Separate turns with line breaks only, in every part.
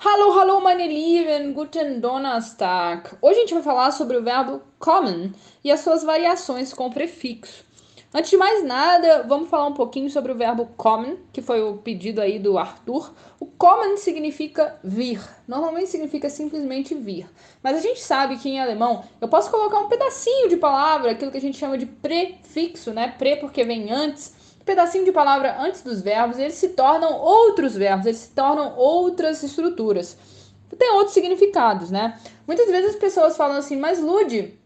Hallo, hallo, meine Lieben, guten Donnerstag. Hoje a gente vai falar sobre o verbo kommen e as suas variações com o prefixo. Antes de mais nada, vamos falar um pouquinho sobre o verbo kommen, que foi o pedido aí do Arthur. O kommen significa vir. Normalmente significa simplesmente vir. Mas a gente sabe que em alemão eu posso colocar um pedacinho de palavra, aquilo que a gente chama de prefixo, né? Pre porque vem antes, pedacinho de palavra antes dos verbos, eles se tornam outros verbos, eles se tornam outras estruturas. Tem outros significados, né? Muitas vezes as pessoas falam assim, mas Lude,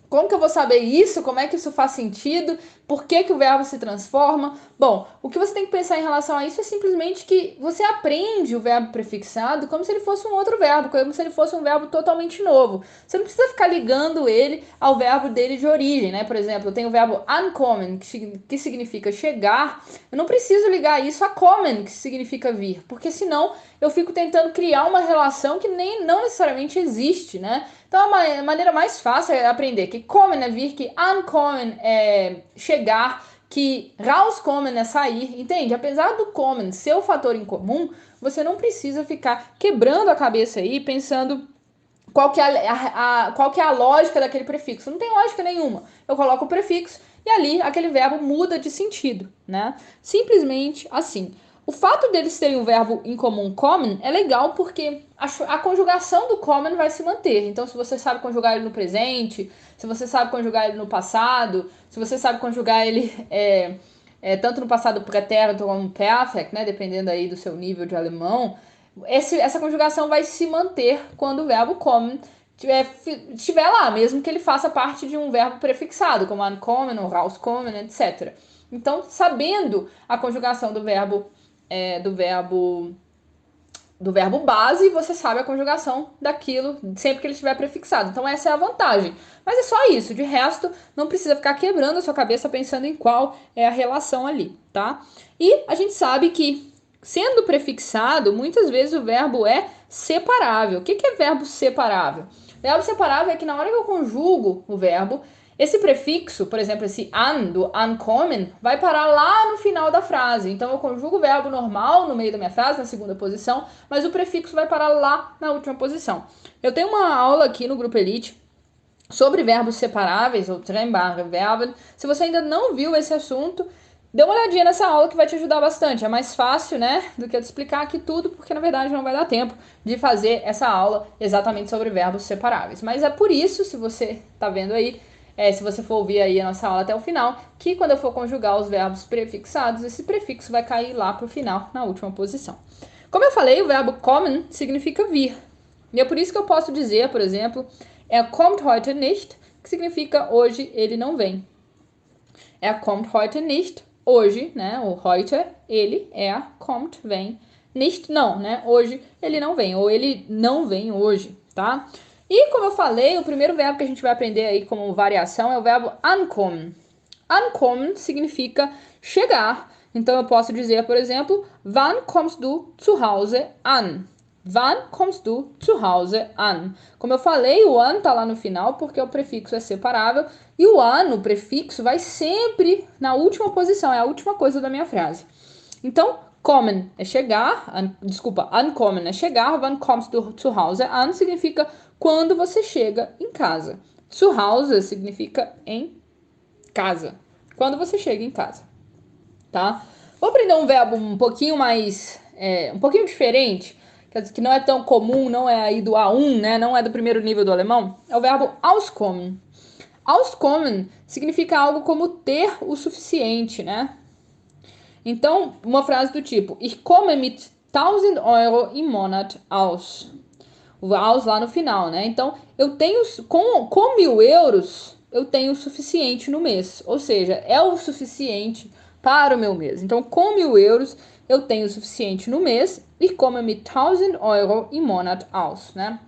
como que eu vou saber isso? Como é que isso faz sentido? Por que que o verbo se transforma? Bom, o que você tem que pensar em relação a isso é simplesmente que você aprende o verbo prefixado como se ele fosse um outro verbo, como se ele fosse um verbo totalmente novo. Você não precisa ficar ligando ele ao verbo dele de origem, né? Por exemplo, eu tenho o verbo ankommen, que significa chegar. Eu não preciso ligar isso a kommen, que significa vir, porque senão eu fico tentando criar uma relação que nem não necessariamente existe, né? Então a maneira mais fácil é aprender que kommen é vir, que ankommen é chegar, que rauskommen é sair, entende? Apesar do kommen ser o fator em comum, você não precisa ficar quebrando a cabeça aí pensando qual que é qual que é a lógica daquele prefixo. Não tem lógica nenhuma. Eu coloco o prefixo e ali aquele verbo muda de sentido, né? Simplesmente assim. O fato deles terem o verbo em comum kommen é legal porque a conjugação do kommen vai se manter. Então, se você sabe conjugar ele no presente, se você sabe conjugar ele no passado, se você sabe conjugar ele tanto no passado pretérito como no perfect, né? Dependendo aí do seu nível de alemão, essa conjugação vai se manter quando o verbo kommen estiver lá, mesmo que ele faça parte de um verbo prefixado, como ankommen ou rauskommen, etc. Então, sabendo a conjugação do verbo do verbo base, você sabe a conjugação daquilo sempre que ele estiver prefixado. Então essa é a vantagem. Mas é só isso. De resto, não precisa ficar quebrando a sua cabeça pensando em qual é a relação ali, tá? E a gente sabe que sendo prefixado, muitas vezes o verbo é separável. O que é verbo separável? Verbo separável é que na hora que eu conjugo o verbo, esse prefixo, por exemplo, esse an, do uncommon, vai parar lá no final da frase. Então eu conjugo o verbo normal no meio da minha frase, na segunda posição, mas o prefixo vai parar lá na última posição. Eu tenho uma aula aqui no Grupo Elite sobre verbos separáveis, ou trennbare Verben. Se você ainda não viu esse assunto, dê uma olhadinha nessa aula que vai te ajudar bastante. É mais fácil, né, do que eu te explicar aqui tudo, porque na verdade não vai dar tempo de fazer essa aula exatamente sobre verbos separáveis. Mas é por isso, se você tá vendo aí, se você for ouvir aí a nossa aula até o final, que quando eu for conjugar os verbos prefixados, esse prefixo vai cair lá pro final, na última posição. Como eu falei, o verbo kommen significa vir. E é por isso que eu posso dizer, por exemplo, kommt heute nicht, que significa hoje ele não vem. Kommt heute nicht, hoje, né? O heute, ele, kommt, vem. Nicht, não, né? Hoje ele não vem, ou ele não vem hoje, tá? E como eu falei, o primeiro verbo que a gente vai aprender aí como variação é o verbo ankommen. Ankommen significa chegar. Então eu posso dizer, por exemplo, wann kommst du zu Hause an? Wann kommst du zu Hause an? Como eu falei, o an tá lá no final porque o prefixo é separável e o an, o prefixo, vai sempre na última posição, é a última coisa da minha frase. Então, kommen é chegar, ankommen é chegar, wann kommst du zu Hause an significa quando você chega em casa. Zu Hause significa em casa. Quando você chega em casa, tá? Vou aprender um verbo um pouquinho mais, um pouquinho diferente, que não é tão comum, não é aí do A1, né? Não é do primeiro nível do alemão. É o verbo auskommen. Auskommen significa algo como ter o suficiente, né? Então, uma frase do tipo: Ich komme mit 1.000 € im Monat aus. O aus lá no final, né? Então, eu tenho, com 1.000 euros, eu tenho o suficiente no mês. Ou seja, é o suficiente para o meu mês. Então, com 1.000 euros, eu tenho o suficiente no mês. E komme mit 1.000 € im Monat aus, né?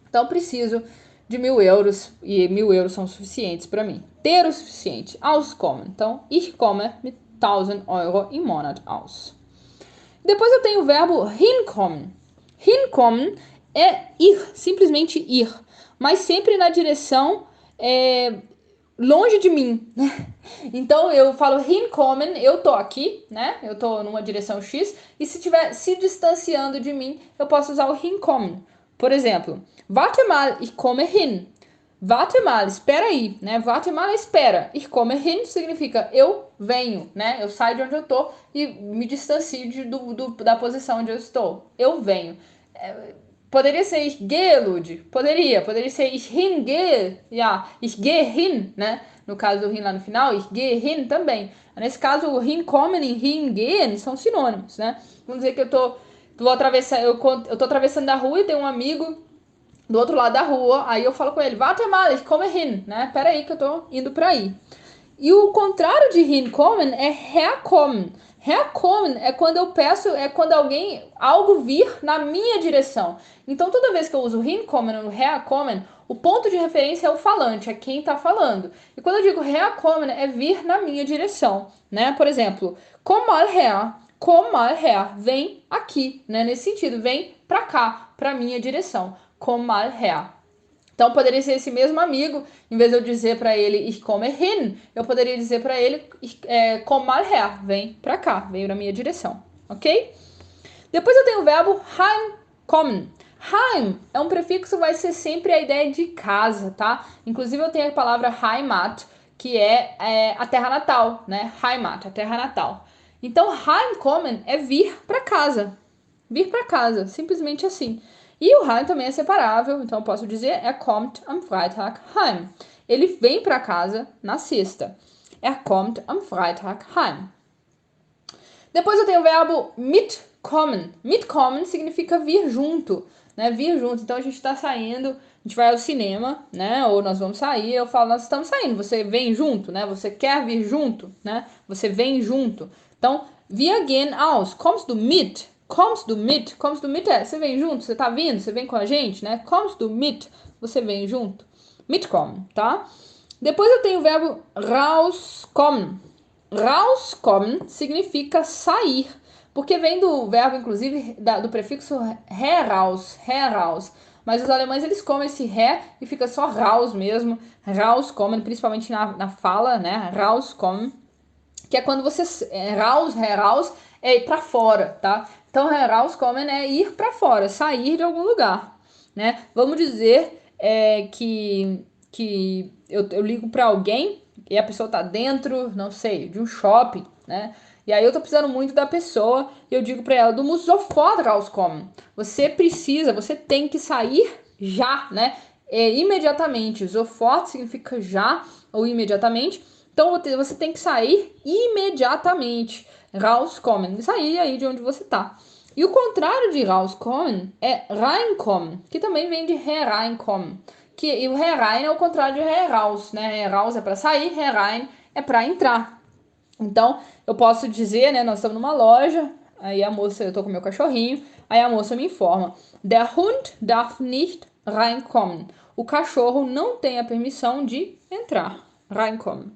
Então, preciso de 1.000 euros e 1.000 euros são suficientes para mim. Ter o suficiente, auskommen. Então, ich komme mit 1.000 € im Monat aus. Depois eu tenho o verbo hinkommen. Hinkommen é ir, simplesmente ir, mas sempre na direção longe de mim, né? Então eu falo hinkommen, eu tô aqui, né? Eu tô numa direção X, e se estiver se distanciando de mim, eu posso usar o hinkommen. Por exemplo, warte mal, ich komme hin. Warte mal, espera aí, né? Warte mal, espera. Ich komme hin significa eu venho, né? Eu saio de onde eu tô e me distancio da posição onde eu estou. Eu venho. Poderia ser ich gehe, Lud. Poderia ser ich hingehe. Ja, ich gehe hin, né? No caso do hin lá no final, ich gehe hin também. Nesse caso, o hinkommen e hingehen são sinônimos, né? Vamos dizer que vou atravessar, eu tô atravessando a rua e tem um amigo do outro lado da rua, aí eu falo com ele, warte mal, ich komme hin, né? Pera aí que eu tô indo pra aí. E o contrário de hinkommen é herkommen. Herkommen é quando eu peço, é quando algo vir na minha direção. Então, toda vez que eu uso hinkommen ou herkommen, o ponto de referência é o falante, é quem está falando. E quando eu digo herkommen, é vir na minha direção, né? Por exemplo, komm mal her, vem aqui, né? Nesse sentido, vem pra cá, pra minha direção. Komm mal her. Então poderia ser esse mesmo amigo, em vez de eu dizer para ele ich komme hin, eu poderia dizer para ele komm mal her, vem para cá, vem na minha direção, ok? Depois eu tenho o verbo heimkommen. Heim é um prefixo, vai ser sempre a ideia de casa, tá? Inclusive eu tenho a palavra Heimat, que é a terra natal, né? Heimat, a terra natal. Então heimkommen é vir para casa, simplesmente assim. E o heim também é separável, então eu posso dizer kommt am Freitag heim. Ele vem para casa na sexta. Kommt am Freitag heim. Depois eu tenho o verbo mitkommen. Mitkommen significa vir junto, né? Vir junto. Então a gente está saindo, a gente vai ao cinema, né? Ou nós vamos sair, eu falo, nós estamos saindo, você vem junto, né? Você quer vir junto, né? Você vem junto. Então, wir gehen aus. Kommst du mit? Kommst du mit? Kommst du mit você vem junto, você tá vindo, você vem com a gente, né? Kommst du mit? Você vem junto. Mitkommen, tá? Depois eu tenho o verbo rauskommen. Rauskommen significa sair, porque vem do verbo, inclusive, do prefixo heraus. Mas os alemães, eles comem esse ré e fica só raus mesmo. Rauskommen, principalmente na fala, né? Rauskommen, que é quando você... heraus é ir pra fora, tá? Então, herauskommen é ir pra fora, sair de algum lugar, né? Vamos dizer que eu ligo para alguém e a pessoa tá dentro, não sei, de um shopping, né? E aí eu tô precisando muito da pessoa e eu digo para ela, du musst sofort rauskommen. Você tem que sair já, né? Imediatamente. Sofort significa já ou imediatamente. Então você tem que sair imediatamente. Rauskommen. Sair aí de onde você tá. E o contrário de rauskommen é reinkommen, que também vem de hereinkommen. E o herein é o contrário de heraus, né? Heraus é para sair, herein é para entrar. Então, eu posso dizer, né? Nós estamos numa loja, aí a moça, eu tô com meu cachorrinho, aí a moça me informa: Der Hund darf nicht reinkommen. O cachorro não tem a permissão de entrar. Reinkommen.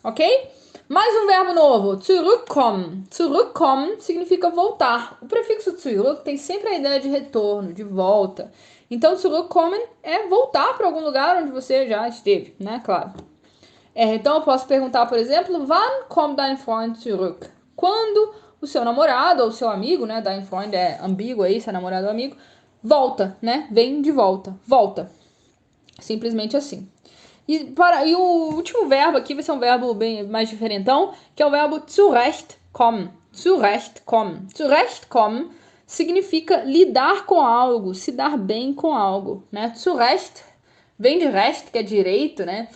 Ok? Mais um verbo novo, zurückkommen. Zurückkommen significa voltar. O prefixo zurück tem sempre a ideia de retorno, de volta. Então, zurückkommen é voltar para algum lugar onde você já esteve, né? Claro. Então, eu posso perguntar, por exemplo, wann kommt dein Freund zurück? Quando o seu namorado ou seu amigo, né? Dein Freund é ambíguo aí, seu namorado ou amigo, volta, né? Vem de volta. Volta. Simplesmente assim. E o último verbo aqui vai ser um verbo bem mais diferentão, que é o verbo zurechtkommen. Zurechtkommen. Zurechtkommen significa lidar com algo, se dar bem com algo, né? Zurecht vem de recht, que é direito, né?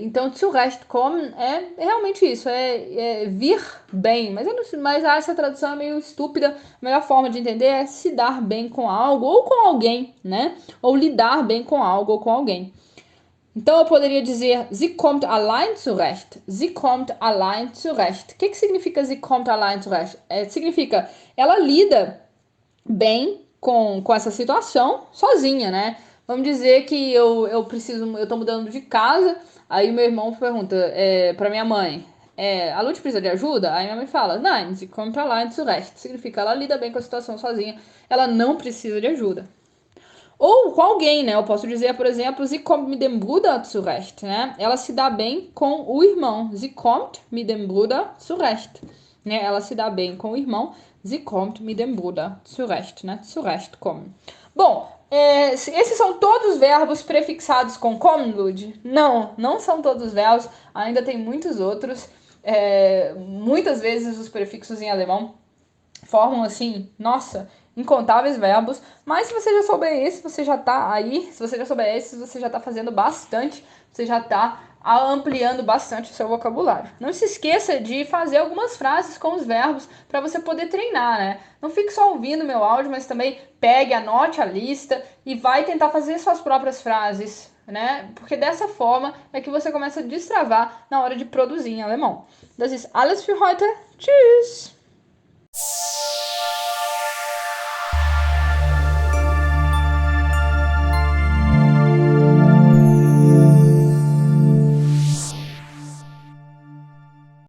Então, zurechtkommen é realmente isso, é vir bem. Mas essa tradução é meio estúpida. A melhor forma de entender é se dar bem com algo ou com alguém, né? Ou lidar bem com algo ou com alguém. Então eu poderia dizer sie kommt allein zurecht. Sie kommt allein zurecht. O que significa sie kommt allein zurecht? Significa ela lida bem com essa situação sozinha, né? Vamos dizer que eu tô mudando de casa, aí o meu irmão pergunta para minha mãe, a Lute precisa de ajuda? Aí minha mãe fala, nein, sie kommt allein zurecht. Significa ela lida bem com a situação sozinha, ela não precisa de ajuda. Ou com alguém, né? Eu posso dizer, por exemplo, sie kommt mit dem Bruder zurecht, né? Ela se dá bem com o irmão. Sie kommt mit dem Bruder zurecht, né? Ela se dá bem com o irmão. Sie kommt mit dem Bruder zurecht, né? Zurecht kommen. Bom, esses são todos verbos prefixados com kommen, Lud? Não, não são todos verbos. Ainda tem muitos outros. Muitas vezes os prefixos em alemão formam assim, nossa, incontáveis verbos, mas se você já souber esse, você já tá aí, se você já souber esse, você já tá fazendo bastante, você já tá ampliando bastante o seu vocabulário. Não se esqueça de fazer algumas frases com os verbos para você poder treinar, né? Não fique só ouvindo meu áudio, mas também pegue, anote a lista e vai tentar fazer suas próprias frases, né? Porque dessa forma é que você começa a destravar na hora de produzir em alemão. Das ist alles für heute. Tschüss!